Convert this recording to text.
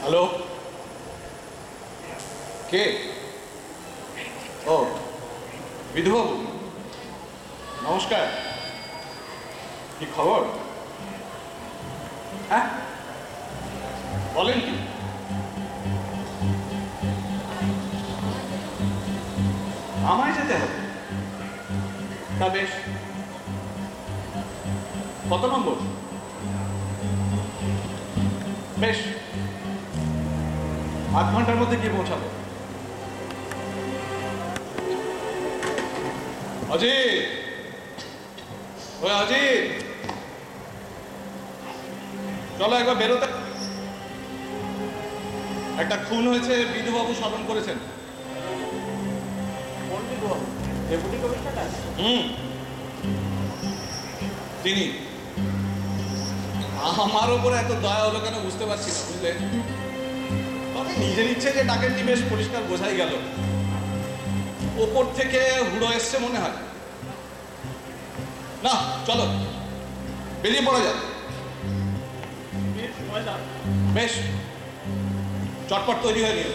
Hello, কে? ও, বিধুবাবু, নমস্কার। কি খবর? হ্যাঁ, বলেন কি? আমায় যেতে হবে? তা বেশ। কত নম্বর? বেশ, 8 ঘন্টার মধ্যে গিয়ে পৌঁছাবো। অজিত, ওই অজিত, চলো একবার বেরোতে। একটা খুন হয়েছে, বিধুবাবু স্মরণ করেছেন। কোন বিধুবাবু? Deputy commissioner? তিনি। আমার ওপরে এত দয়া হলো কেন বুঝতে পারছি না, বুঝলে? তবে নিজের ইচ্ছে যে ডাকেননি বেশ পরিষ্কার বোঝাই গেল। ওপর থেকে হুড়ো এসছে মনে হয়। না, চলো বেরিয়ে পড়া যাক। সময় দাও। বেশ, চটপট তৈরি হয়ে নিও।